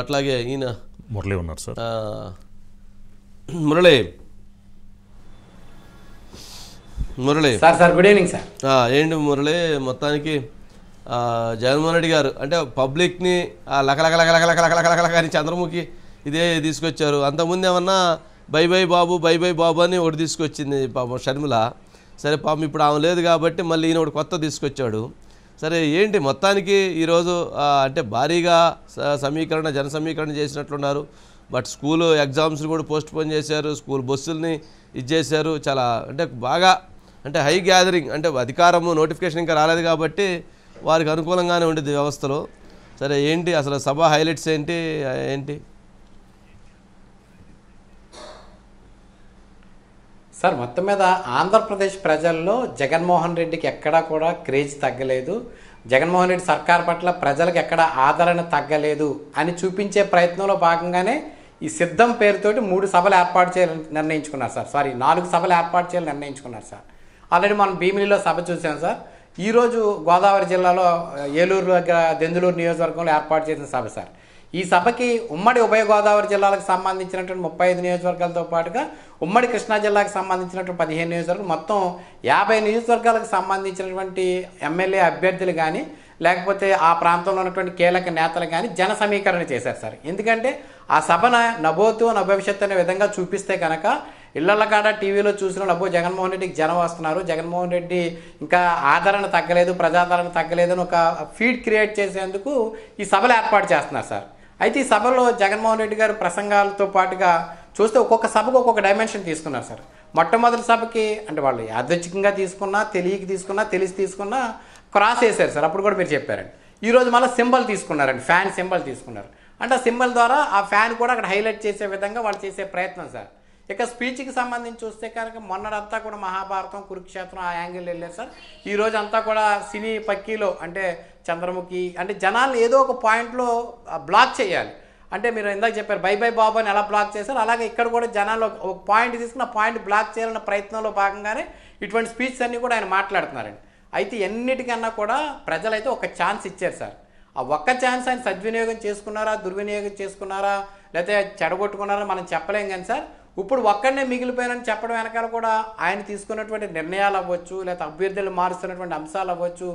అట్లాగే ఈయన మురళి ఉన్నారు sir. Murali Murali sir good evening sir. ఏంటి మురళి, మొత్తానికి జగన్మోహన్ రెడ్డి గారు అంటే పబ్లిక్ని లకలకలకలకలకలకలకలక అని చంద్రముఖి ఇదే తీసుకొచ్చారు. అంతకుముందు ఏమన్నా బై బై బాబు అని ఒకటి తీసుకొచ్చింది పాపం షర్మిల. సరే పాపం ఇప్పుడు ఆమె లేదు కాబట్టి మళ్ళీ ఈయన ఒకటి కొత్త తీసుకొచ్చాడు. సరే ఏంటి మొత్తానికి ఈరోజు అంటే భారీగా జన సమీకరణ చేసినట్లున్నారు. బట్ స్కూలు ఎగ్జామ్స్ కూడా పోస్ట్ పోన్ చేశారు, స్కూల్ బస్సుల్ని ఇచ్చేశారు. చాలా అంటే బాగా అంటే హై గ్యాదరింగ్, అంటే అధికారము నోటిఫికేషన్ ఇంకా రాలేదు కాబట్టి వారికి అనుకూలంగానే ఉండేది వ్యవస్థలో. సరే ఏంటి అసలు సభ హైలైట్స్ ఏంటి సార్? మొత్తం మీద ఆంధ్రప్రదేశ్ ప్రజల్లో జగన్మోహన్ రెడ్డికి ఎక్కడా కూడా క్రేజ్ తగ్గలేదు, జగన్మోహన్ రెడ్డి సర్కార్ పట్ల ప్రజలకు ఎక్కడ ఆదరణ తగ్గలేదు అని చూపించే ప్రయత్నంలో భాగంగానే ఈ సిద్ధం పేరుతోటి 3 సభలు ఏర్పాటు చేయాలని నిర్ణయించుకున్నారు సార్. 4 సభలు ఏర్పాటు చేయాలని నిర్ణయించుకున్నారు సార్. ఆల్రెడీ మనం భీమిలిలో సభ చూసాం సార్. ఈరోజు గోదావరి జిల్లాలో ఏలూరు దగ్గర దెందులూరు నియోజకవర్గంలో ఏర్పాటు చేసిన సభ సార్. ఈ సభకి ఉమ్మడి ఉభయ గోదావరి జిల్లాలకు సంబంధించినటువంటి 35 నియోజకవర్గాలతో పాటుగా ఉమ్మడి కృష్ణా జిల్లాకు సంబంధించినటువంటి 15 నియోజకవర్గాలు, మొత్తం 50 నియోజకవర్గాలకు సంబంధించినటువంటి ఎమ్మెల్యే అభ్యర్థులు కానీ లేకపోతే ఆ ప్రాంతంలో ఉన్నటువంటి కీలక నేతలు కానీ జన సమీకరణ చేశారు సార్. ఎందుకంటే ఆ సభన నభోతు నభవిష్యత్ అనే విధంగా చూపిస్తే కనుక ఇళ్ల కాడ టీవీలో చూసిన నభో జగన్మోహన్ రెడ్డికి జనం వస్తున్నారు, జగన్మోహన్ రెడ్డి ఇంకా ఆదరణ తగ్గలేదు, ప్రజాదరణ తగ్గలేదు అని ఒక ఫీడ్ క్రియేట్ చేసేందుకు ఈ సభలు ఏర్పాటు చేస్తున్నారు సార్. అయితే ఈ సభలో జగన్మోహన్ రెడ్డి గారు ప్రసంగాలతో పాటుగా చూస్తే ఒక్కొక్క సభకు ఒక్కొక్క డైమెన్షన్ తీసుకున్నారు సార్. మొట్టమొదటి సభకి అంటే వాళ్ళు యాదృచ్ఛికంగా తీసుకున్నా, తెలిసి తీసుకున్నా క్రాస్ వేశారు సార్. అప్పుడు కూడా మీరు చెప్పారండి. ఈరోజు మళ్ళీ సింబల్ తీసుకున్నారండి, ఫ్యాన్ సింబల్ తీసుకున్నారు. అంటే ఆ సింబల్ ద్వారా ఆ ఫ్యాన్ కూడా అక్కడ హైలైట్ చేసే విధంగా వాళ్ళు చేసే ప్రయత్నం సార్. ఇక స్పీచ్కి సంబంధించి చూస్తే కనుక మొన్నడంతా కూడా మహాభారతం, కురుక్షేత్రం ఆ యాంగిల్ వెళ్ళారు సార్. ఈరోజు అంతా కూడా సినీ పక్కీలో అంటే చంద్రముఖి అంటే జనాలు ఏదో ఒక పాయింట్లో బ్లాక్ చేయాలి. అంటే మీరు ఇందాక చెప్పారు బై బై బాబు అని ఎలా బ్లాక్ చేశారు, అలాగే ఇక్కడ కూడా జనాలు ఒక పాయింట్ తీసుకుని ఆ పాయింట్ బ్లాక్ చేయాలన్న ప్రయత్నంలో భాగంగానే ఇటువంటి స్పీచ్ అన్నీ కూడా ఆయన మాట్లాడుతున్నారండి. అయితే ఎన్నిటికన్నా కూడా ప్రజలైతే ఒక ఛాన్స్ ఇచ్చారు సార్. ఆ ఒక్క ఛాన్స్ ఆయన సద్వినియోగం చేసుకున్నారా, దుర్వినియోగం చేసుకున్నారా, లేకపోతే చెడగొట్టుకున్నారా మనం చెప్పలేం. కానీ సార్ ఇప్పుడు ఒక్కడనే మిగిలిపోయానని చెప్పడం వెనకాల కూడా ఆయన తీసుకున్నటువంటి నిర్ణయాలు అవ్వచ్చు, లేకపోతే అభ్యర్థులు మారుస్తున్నటువంటి అంశాలు అవ్వచ్చు,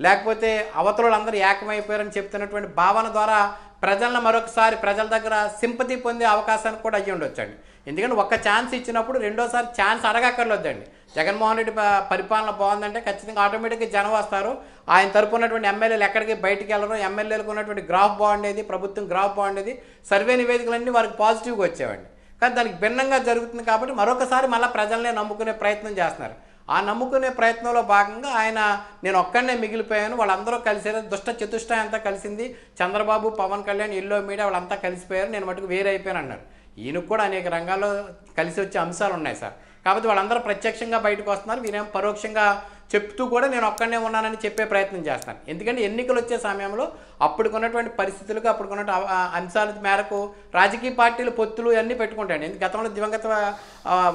లేకపోతే అవతరులందరూ ఏకమైపోయారని చెప్తున్నటువంటి భావన ద్వారా ప్రజలను మరొకసారి ప్రజల దగ్గర సింపతి పొందే అవకాశానికి కూడా అయ్యి ఉండొచ్చండి. ఎందుకంటే ఒక్క ఛాన్స్ ఇచ్చినప్పుడు రెండోసారి ఛాన్స్ అడగక్కర్లేదండి. జగన్మోహన్ రెడ్డి పరిపాలన బాగుందంటే ఖచ్చితంగా ఆటోమేటిక్గా జనం వస్తారు. ఆయన తరపు ఉన్నటువంటి ఎమ్మెల్యేలు ఎక్కడికి బయటికి వెళ్ళరు, ఎమ్మెల్యేలకు ఉన్నటువంటి గ్రాఫ్ బాగుండేది, ప్రభుత్వం గ్రాఫ్ బాగుండేది, సర్వే నివేదికలన్నీ వారికి పాజిటివ్గా వచ్చేవండి. కానీ దానికి భిన్నంగా జరుగుతుంది కాబట్టి మరొకసారి మళ్ళీ ప్రజలనే నమ్ముకునే ప్రయత్నం చేస్తున్నారు. ఆ నమ్ముకునే ప్రయత్నంలో భాగంగా ఆయన నేను ఒక్కడనే మిగిలిపోయాను, వాళ్ళందరూ కలిసారు, దుష్ట చతుష్టయం అంతా కలిసింది, చంద్రబాబు, పవన్ కళ్యాణ్, ఎల్లో మీడియా వాళ్ళంతా కలిసిపోయారు, నేను మటుకు వేరే అయిపోయాను అన్నారు. ఈయనకు కూడా అనేక రంగాల్లో కలిసి వచ్చే అంశాలు ఉన్నాయి సార్. కాబట్టి వాళ్ళందరూ ప్రత్యక్షంగా బయటకు వస్తున్నారు, వీరేం పరోక్షంగా చెప్తూ కూడా నేను ఒక్కడనే ఉన్నానని చెప్పే ప్రయత్నం చేస్తాను. ఎందుకంటే ఎన్నికలు వచ్చే సమయంలో అప్పుడుకున్నటువంటి పరిస్థితులకు అప్పుడుకున్న అంశాల మేరకు రాజకీయ పార్టీలు పొత్తులు అన్నీ పెట్టుకుంటాయండి. ఎందుకు గతంలో దివంగత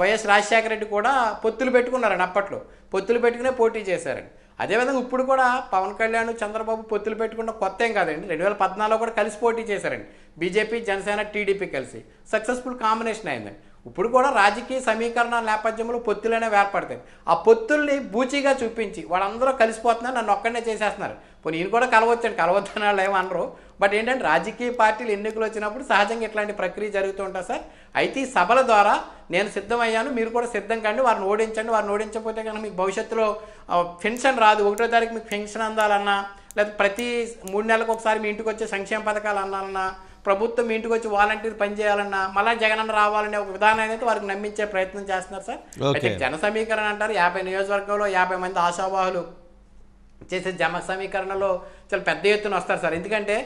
వైఎస్ రాజశేఖర రెడ్డి కూడా పొత్తులు పెట్టుకున్నారండి, అప్పట్లో పొత్తులు పెట్టుకునే పోటీ చేశారండి. అదేవిధంగా ఇప్పుడు కూడా పవన్ కళ్యాణ్, చంద్రబాబు పొత్తులు పెట్టుకున్న కొత్త ఏం కాదండి. 2014లో కూడా కలిసి పోటీ చేశారండి, బీజేపీ, జనసేన, టీడీపీ కలిసి సక్సెస్ఫుల్ కాంబినేషన్ అయిందండి. ఇప్పుడు కూడా రాజకీయ సమీకరణాల నేపథ్యంలో పొత్తులనే ఏర్పడతాయి. ఆ పొత్తుల్ని బూచిగా చూపించి వాళ్ళందరూ కలిసిపోతున్నారు, నన్ను ఒక్కడనే చేసేస్తున్నారు. పోనీ ఈయన కూడా కలవద్దని వాళ్ళు ఏమనరు. బట్ ఏంటంటే రాజకీయ పార్టీలు ఎన్నికలు వచ్చినప్పుడు సహజంగా ఇట్లాంటి ప్రక్రియ జరుగుతూ ఉంటుంది సార్. అయితే ఈ సభల ద్వారా నేను సిద్ధమయ్యాను, మీరు కూడా సిద్ధం కండి, వారిని ఓడించండి, వారిని ఓడించకపోతే కనుక మీకు భవిష్యత్తులో పెన్షన్ రాదు, 1వ తారీఖు మీకు పెన్షన్ అందాలన్నా, లేదా ప్రతి 3 నెలలకు ఒకసారి మీ ఇంటికి వచ్చే సంక్షేమ పథకాలు అందాలన్నా, ప్రభుత్వం మీ ఇంటికి వచ్చి వాలంటీర్ పనిచేయాలన్నా, మళ్ళీ జగనన్న రావాలనే ఒక విధానాన్ని అయితే వారికి నమ్మించే ప్రయత్నం చేస్తున్నారు సార్. అయితే జన సమీకరణ అంటారు, 50 నియోజకవర్గంలో 50 మంది ఆశావాహులు చేసే జన సమీకరణలో చాలా పెద్ద ఎత్తున వస్తారు సార్. ఎందుకంటే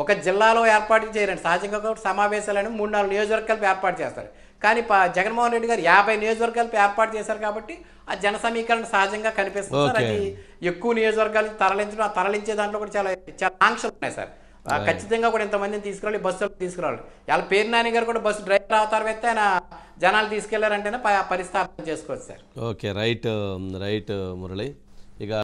ఒక జిల్లాలో ఏర్పాటు చేయరండి, సహజంగా సమావేశాలను 3-4 నియోజకవర్గాలు ఏర్పాటు చేస్తారు. కానీ జగన్మోహన్ రెడ్డి గారు 50 నియోజకవర్గాలు ఏర్పాటు చేశారు కాబట్టి ఆ జన సమీకరణ సహజంగా కనిపిస్తుంది సార్. అది ఎక్కువ నియోజకవర్గాలకు తరలించడం, ఆ తరలించే దాంట్లో కూడా చాలా ఆంక్షలు ఉన్నాయి సార్. ఖచ్చితంగా కూడా ఇంతమందిని తీసుకురావాలి, బస్సులు తీసుకురావాలి. వాళ్ళ పేరు నాని గారు కూడా బస్సు డ్రైవర్ అవతారం అయితే ఆయన జనాలు తీసుకెళ్లారంటేనే పరిస్థితి అర్థం చేసుకోవచ్చు సార్. Okay, right Murali.